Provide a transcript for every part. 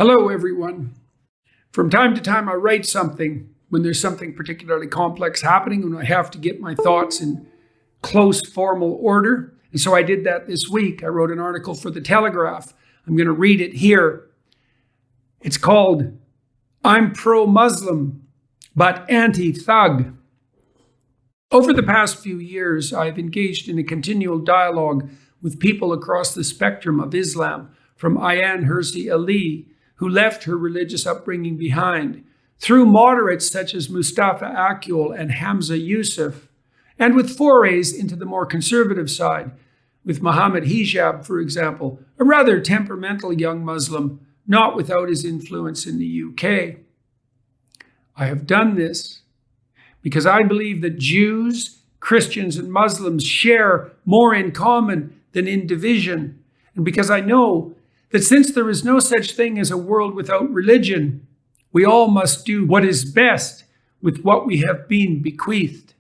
Hello, everyone. From time to time, I write something when there's something particularly complex happening and I have to get my thoughts in close formal order. And so I did that this week. I wrote an article for The Telegraph. I'm going to read it here. It's called, "I'm Pro-Muslim, but Anti-Thug." Over the past few years, I've engaged in a continual dialogue with people across the spectrum of Islam, from Ayaan Hirsi Ali, who left her religious upbringing behind, through moderates such as Mustafa Akyol and Hamza Yusuf, and with forays into the more conservative side, with Muhammad Hijab, for example, a rather temperamental young Muslim, not without his influence in the UK. I have done this because I believe that Jews, Christians, and Muslims share more in common than in division, and because I know that since there is no such thing as a world without religion, we all must do what is best with what we have been bequeathed.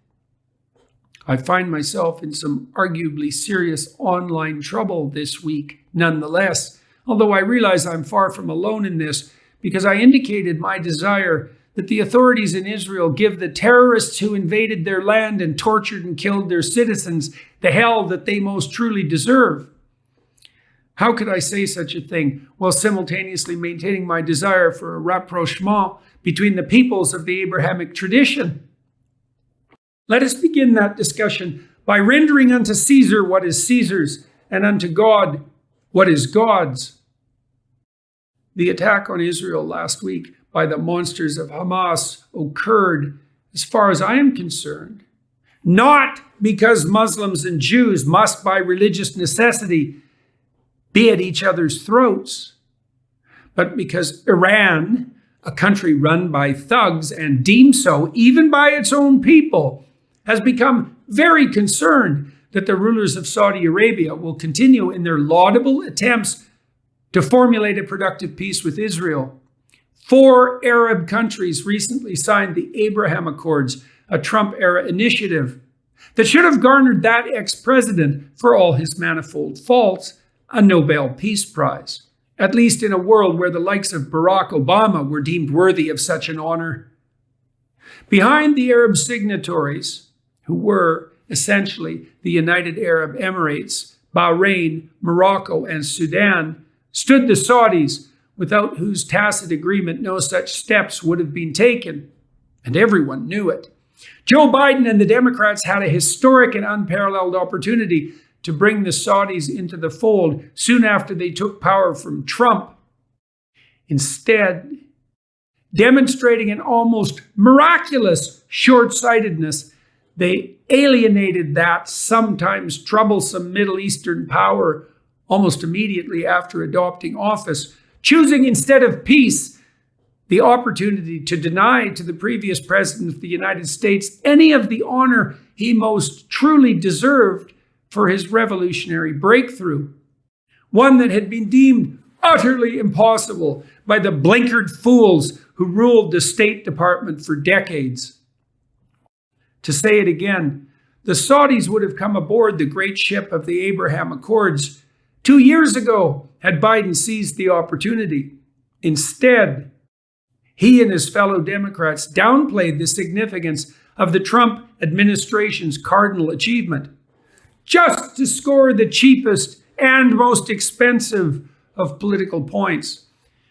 I find myself in some arguably serious online trouble this week, nonetheless, although I realize I'm far from alone in this, because I indicated my desire that the authorities in Israel give the terrorists who invaded their land and tortured and killed their citizens the hell that they most truly deserve. How could I say such a thing while simultaneously maintaining my desire for a rapprochement between the peoples of the Abrahamic tradition? Let us begin that discussion by rendering unto Caesar what is Caesar's and unto God what is God's. The attack on Israel last week by the monsters of Hamas occurred, as far as I am concerned, not because Muslims and Jews must by religious necessity be at each other's throats, but because Iran, a country run by thugs and deemed so even by its own people, has become very concerned that the rulers of Saudi Arabia will continue in their laudable attempts to formulate a productive peace with Israel. 4 Arab countries recently signed the Abraham Accords, a Trump-era initiative that should have garnered that ex-president, for all his manifold faults, a Nobel Peace Prize, at least in a world where the likes of Barack Obama were deemed worthy of such an honor. Behind the Arab signatories, who were essentially the United Arab Emirates, Bahrain, Morocco, and Sudan, stood the Saudis, without whose tacit agreement no such steps would have been taken, and everyone knew it. Joe Biden and the Democrats had a historic and unparalleled opportunity to bring the Saudis into the fold soon after they took power from Trump. Instead, demonstrating an almost miraculous short-sightedness, they alienated that sometimes troublesome Middle Eastern power almost immediately after adopting office, choosing instead of peace the opportunity to deny to the previous president of the United States any of the honor he most truly deserved for his revolutionary breakthrough, one that had been deemed utterly impossible by the blinkered fools who ruled the State Department for decades. To say it again, the Saudis would have come aboard the great ship of the Abraham Accords 2 years ago had Biden seized the opportunity. Instead, he and his fellow Democrats downplayed the significance of the Trump administration's cardinal achievement, just to score the cheapest and most expensive of political points.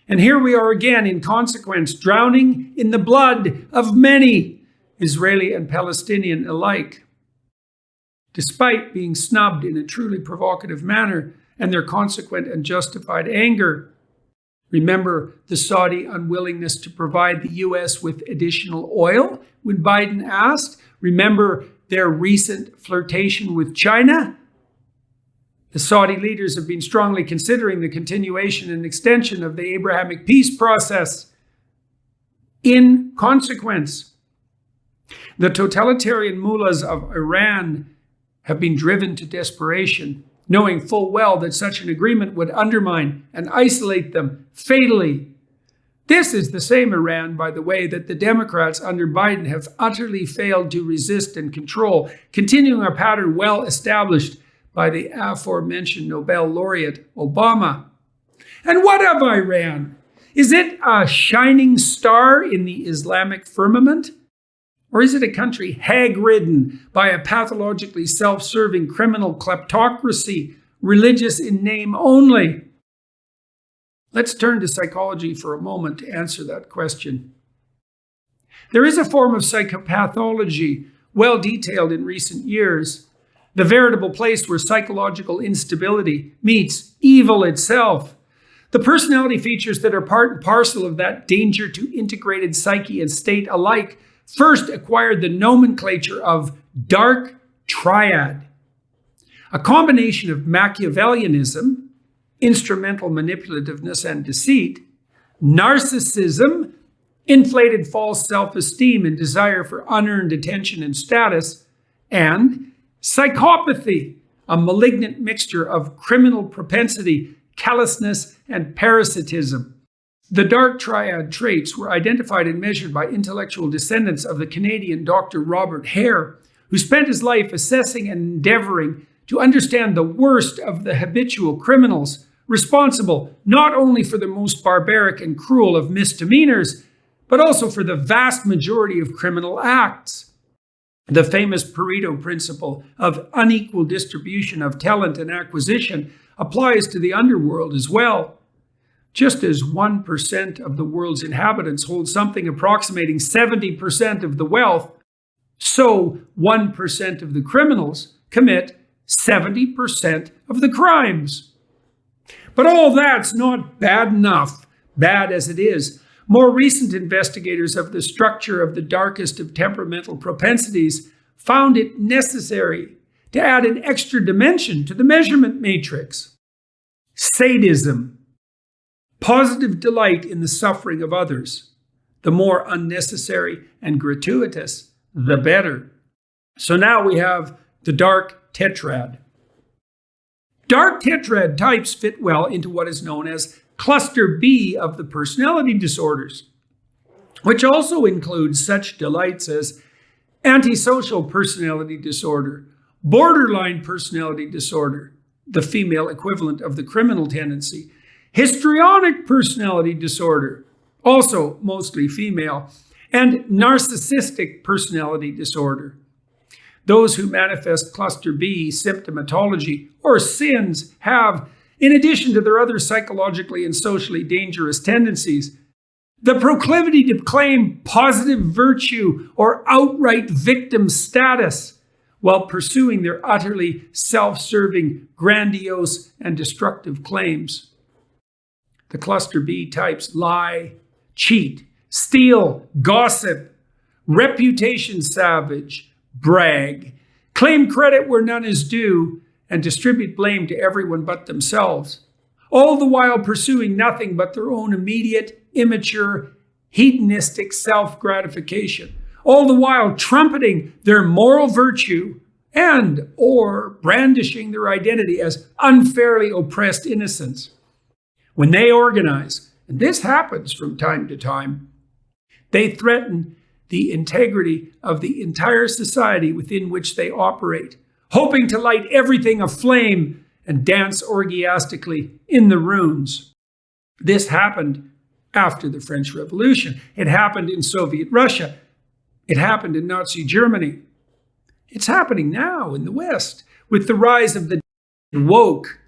And here we are again, in consequence, drowning in the blood of many, Israeli and Palestinian alike. Despite being snubbed in a truly provocative manner and their consequent and justified anger, remember the Saudi unwillingness to provide the U.S. with additional oil when Biden asked? Remember their recent flirtation with China? The Saudi leaders have been strongly considering the continuation and extension of the Abrahamic peace process. In consequence, the totalitarian mullahs of Iran have been driven to desperation, knowing full well that such an agreement would undermine and isolate them fatally. This is the same Iran, by the way, that the Democrats under Biden have utterly failed to resist and control, continuing a pattern well established by the aforementioned Nobel laureate Obama. And what of Iran? Is it a shining star in the Islamic firmament? Or is it a country hag-ridden by a pathologically self-serving criminal kleptocracy, religious in name only? Let's turn to psychology for a moment to answer that question. There is a form of psychopathology, well detailed in recent years, the veritable place where psychological instability meets evil itself. The personality features that are part and parcel of that danger to integrated psyche and state alike first acquired the nomenclature of dark triad, a combination of Machiavellianism, instrumental manipulativeness and deceit, narcissism, inflated false self-esteem and desire for unearned attention and status, and psychopathy, a malignant mixture of criminal propensity, callousness, and parasitism. The dark triad traits were identified and measured by intellectual descendants of the Canadian Dr. Robert Hare, who spent his life assessing and endeavoring to understand the worst of the habitual criminals, responsible not only for the most barbaric and cruel of misdemeanors, but also for the vast majority of criminal acts. The famous Pareto principle of unequal distribution of talent and acquisition applies to the underworld as well. Just as 1% of the world's inhabitants hold something approximating 70% of the wealth, so 1% of the criminals commit 70% of the crimes. But all that's not bad enough, bad as it is. More recent investigators of the structure of the darkest of temperamental propensities found it necessary to add an extra dimension to the measurement matrix. Sadism. Positive delight in the suffering of others. The more unnecessary and gratuitous, the better. So now we have the dark tetrad. Dark tetrad types fit well into what is known as cluster B of the personality disorders, which also includes such delights as antisocial personality disorder, borderline personality disorder, the female equivalent of the criminal tendency, histrionic personality disorder, also mostly female, and narcissistic personality disorder. Those who manifest cluster B symptomatology or sins have, in addition to their other psychologically and socially dangerous tendencies, the proclivity to claim positive virtue or outright victim status while pursuing their utterly self-serving, grandiose, and destructive claims. The cluster B types lie, cheat, steal, gossip, reputation savage, brag, claim credit where none is due, and distribute blame to everyone but themselves, all the while pursuing nothing but their own immediate, immature, hedonistic self-gratification, all the while trumpeting their moral virtue and or brandishing their identity as unfairly oppressed innocents. When they organize, and this happens from time to time, they threaten the integrity of the entire society within which they operate, hoping to light everything aflame and dance orgiastically in the ruins. This happened after the French Revolution. It happened in Soviet Russia. It happened in Nazi Germany. It's happening now in the West with the rise of the woke.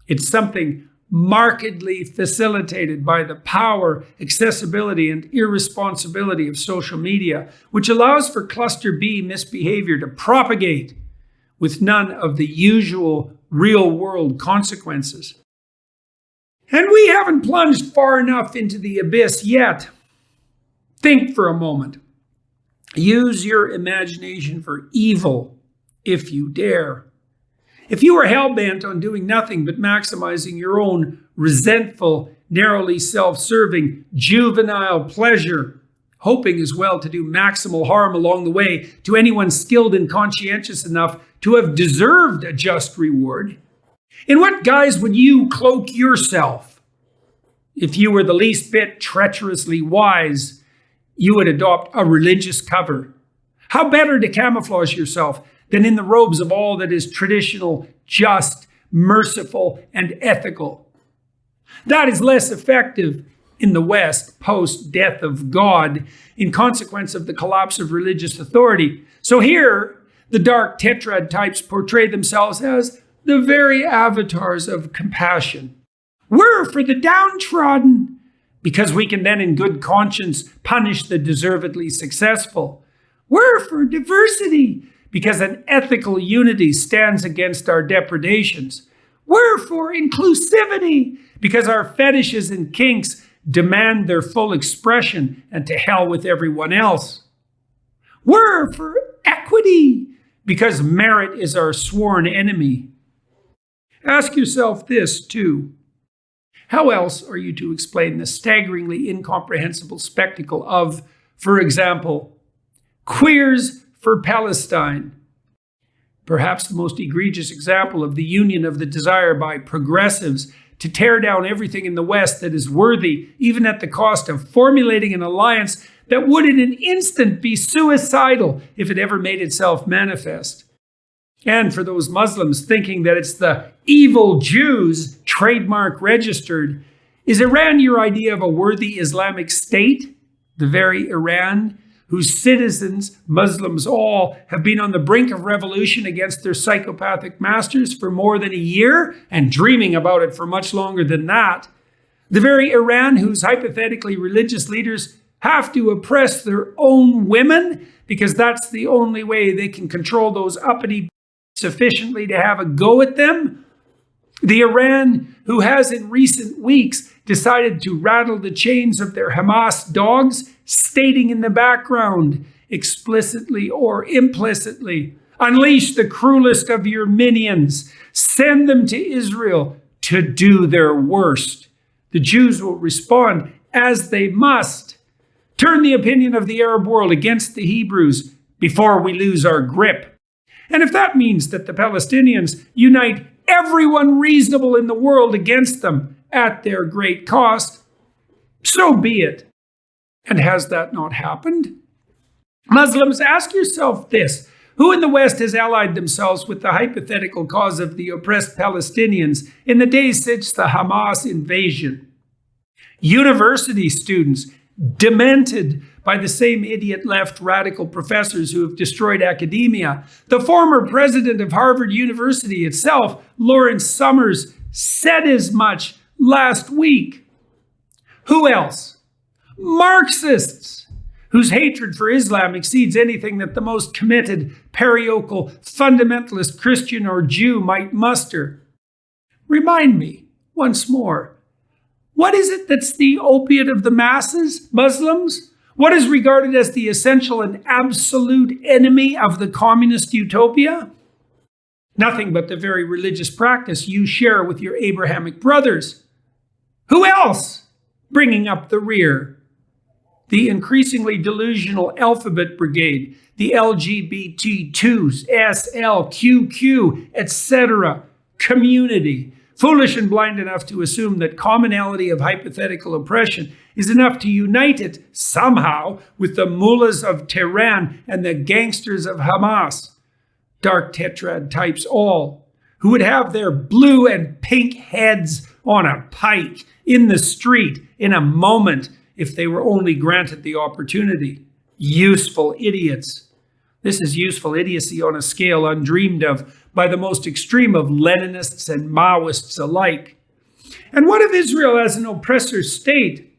It's something markedly facilitated by the power, accessibility, and irresponsibility of social media, which allows for cluster B misbehavior to propagate with none of the usual real-world consequences. And we haven't plunged far enough into the abyss yet. Think for a moment. Use your imagination for evil, if you dare. If you are hell-bent on doing nothing but maximizing your own resentful, narrowly self-serving, juvenile pleasure, hoping as well to do maximal harm along the way to anyone skilled and conscientious enough to have deserved a just reward, in what guise would you cloak yourself? If you were the least bit treacherously wise, you would adopt a religious cover. How better to camouflage yourself than in the robes of all that is traditional, just, merciful, and ethical? That is less effective in the West post-death of God in consequence of the collapse of religious authority. So here, the dark tetrad types portray themselves as the very avatars of compassion. We're for the downtrodden, because we can then in good conscience punish the deservedly successful. We're for diversity, because an ethical unity stands against our depredations. We're for inclusivity, because our fetishes and kinks demand their full expression, and to hell with everyone else. We're for equity, because merit is our sworn enemy. Ask yourself this too. How else are you to explain the staggeringly incomprehensible spectacle of, for example, Queers for Palestine? Perhaps the most egregious example of the union of the desire by progressives to tear down everything in the West that is worthy, even at the cost of formulating an alliance that would in an instant be suicidal if it ever made itself manifest. And for those Muslims thinking that it's the evil Jews trademark registered, is Iran your idea of a worthy Islamic state? The very Iran whose citizens, Muslims all, have been on the brink of revolution against their psychopathic masters for more than a year and dreaming about it for much longer than that. The very Iran whose hypothetically religious leaders have to oppress their own women because that's the only way they can control those uppity sufficiently to have a go at them. The Iran who has in recent weeks decided to rattle the chains of their Hamas dogs, stating in the background, explicitly or implicitly, unleash the cruelest of your minions, send them to Israel to do their worst. The Jews will respond as they must. Turn the opinion of the Arab world against the Hebrews before we lose our grip. And if that means that the Palestinians unite everyone reasonable in the world against them at their great cost, so be it. And has that not happened? Muslims, ask yourself this. Who in the West has allied themselves with the hypothetical cause of the oppressed Palestinians in the days since the Hamas invasion? University students, demented by the same idiot left radical professors who have destroyed academia. The former president of Harvard University itself, Lawrence Summers, said as much last week. Who else? Marxists, whose hatred for Islam exceeds anything that the most committed, parochial, fundamentalist Christian or Jew might muster. Remind me, once more, what is it that's the opiate of the masses, Muslims? What is regarded as the essential and absolute enemy of the communist utopia? Nothing but the very religious practice you share with your Abrahamic brothers. Who else? Bringing up the rear. The increasingly delusional alphabet brigade, the LGBT2s, SL, QQ, etc. community, foolish and blind enough to assume that commonality of hypothetical oppression is enough to unite it somehow with the mullahs of Tehran and the gangsters of Hamas. Dark tetrad types all, who would have their blue and pink heads on a pike in the street in a moment if they were only granted the opportunity. Useful idiots. This is useful idiocy on a scale undreamed of by the most extreme of Leninists and Maoists alike. And what of Israel as an oppressor state?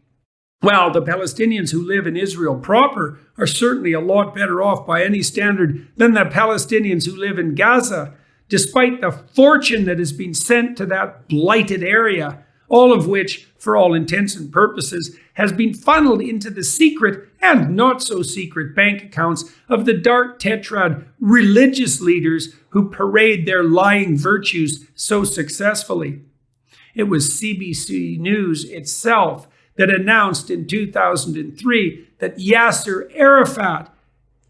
Well, the Palestinians who live in Israel proper are certainly a lot better off by any standard than the Palestinians who live in Gaza, despite the fortune that has been sent to that blighted area, all of which, for all intents and purposes, has been funneled into the secret and not so secret bank accounts of the dark tetrad religious leaders who parade their lying virtues so successfully. It was CBC News itself that announced in 2003 that Yasser Arafat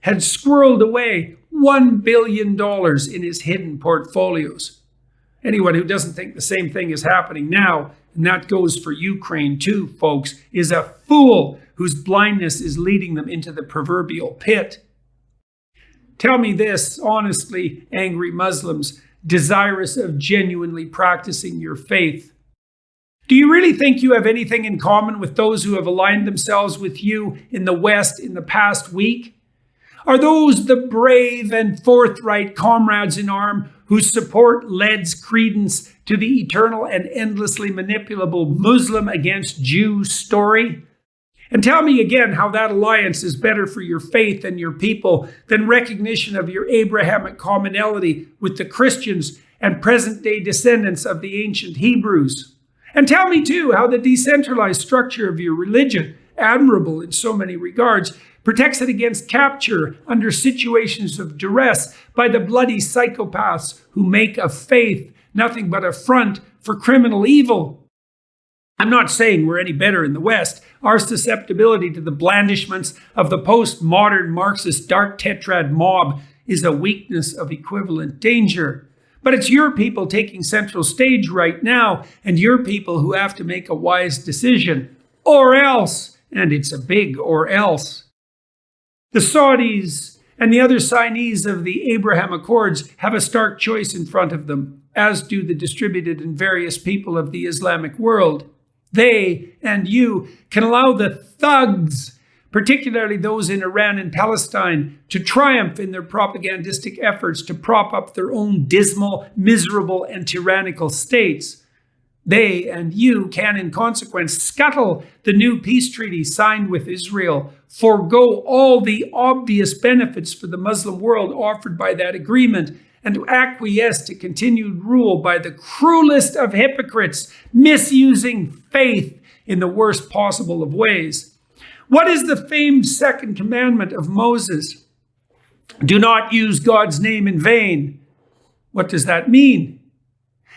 had squirreled away $1 billion in his hidden portfolios. Anyone who doesn't think the same thing is happening now, and that goes for Ukraine too, folks, is a fool whose blindness is leading them into the proverbial pit. Tell me this, honestly, angry Muslims, desirous of genuinely practicing your faith. Do you really think you have anything in common with those who have aligned themselves with you in the West in the past week? Are those the brave and forthright comrades in arms whose support lends credence to the eternal and endlessly manipulable Muslim against Jew story? And tell me again how that alliance is better for your faith and your people than recognition of your Abrahamic commonality with the Christians and present-day descendants of the ancient Hebrews. And tell me too how the decentralized structure of your religion, admirable in so many regards, protects it against capture under situations of duress by the bloody psychopaths who make of faith nothing but a front for criminal evil. I'm not saying we're any better in the West. Our susceptibility to the blandishments of the postmodern Marxist dark tetrad mob is a weakness of equivalent danger. But it's your people taking central stage right now, and your people who have to make a wise decision. Or else, and it's a big or else. The Saudis and the other signees of the Abraham Accords have a stark choice in front of them, as do the distributed and various people of the Islamic world. They and you can allow the thugs, particularly those in Iran and Palestine, to triumph in their propagandistic efforts to prop up their own dismal, miserable, and tyrannical states. They and you can, in consequence, scuttle the new peace treaty signed with Israel, forego all the obvious benefits for the Muslim world offered by that agreement, and to acquiesce to continued rule by the cruelest of hypocrites, misusing faith in the worst possible of ways. What is the famed second commandment of Moses? Do not use God's name in vain. What does that mean?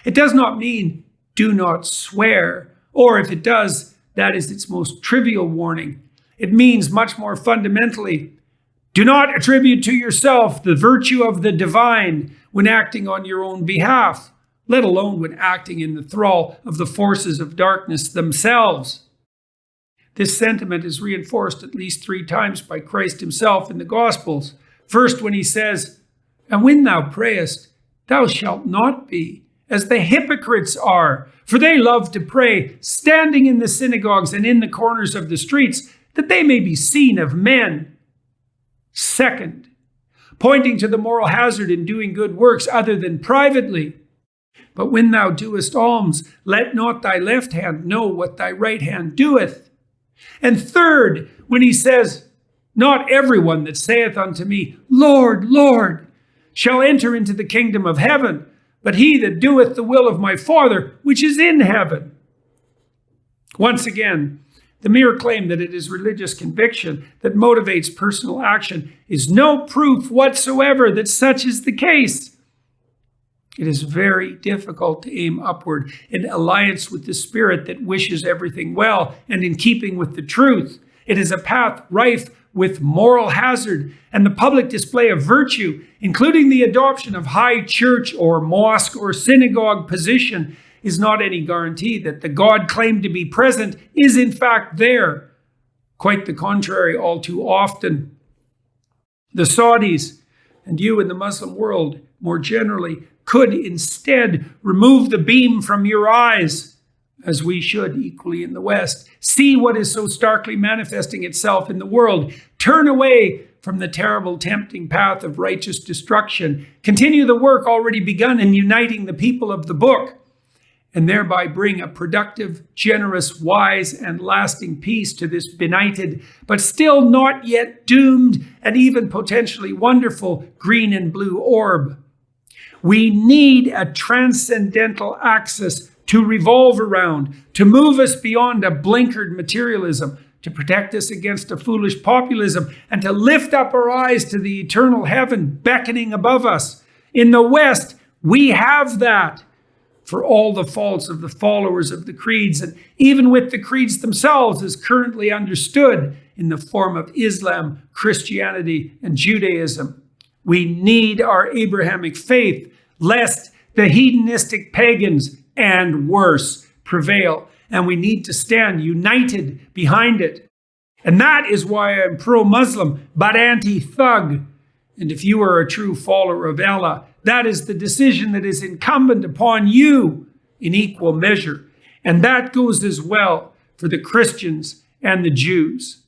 It does not mean do not swear, or if it does, that is its most trivial warning. It means much more fundamentally, do not attribute to yourself the virtue of the divine when acting on your own behalf, let alone when acting in the thrall of the forces of darkness themselves. This sentiment is reinforced at least 3 times by Christ himself in the Gospels. First, when he says, and when thou prayest, thou shalt not be as the hypocrites are, for they love to pray, standing in the synagogues and in the corners of the streets, that they may be seen of men. Second, pointing to the moral hazard in doing good works other than privately. But when thou doest alms, let not thy left hand know what thy right hand doeth. And third, when he says, not everyone that saith unto me, Lord, Lord, shall enter into the kingdom of heaven, but he that doeth the will of my Father, which is in heaven. Once again, the mere claim that it is religious conviction that motivates personal action is no proof whatsoever that such is the case. It is very difficult to aim upward in alliance with the spirit that wishes everything well and in keeping with the truth. It is a path rife with moral hazard, and the public display of virtue, including the adoption of high church or mosque or synagogue position, is not any guarantee that the God claimed to be present is in fact there. Quite the contrary, all too often. The Saudis, and you in the Muslim world more generally, could instead remove the beam from your eyes, as we should equally in the West. See what is so starkly manifesting itself in the world. Turn away from the terrible, tempting path of righteous destruction. Continue the work already begun in uniting the people of the book, and thereby bring a productive, generous, wise, and lasting peace to this benighted, but still not yet doomed, and even potentially wonderful green and blue orb. We need a transcendental axis to revolve around, to move us beyond a blinkered materialism, to protect us against a foolish populism, and to lift up our eyes to the eternal heaven beckoning above us. In the West, we have that. For all the faults of the followers of the creeds, and even with the creeds themselves as currently understood in the form of Islam, Christianity, and Judaism. We need our Abrahamic faith, lest the hedonistic pagans and worse prevail, and we need to stand united behind it. And that is why I'm pro-Muslim, but anti-thug. And if you are a true follower of Allah, that is the decision that is incumbent upon you in equal measure. And that goes as well for the Christians and the Jews.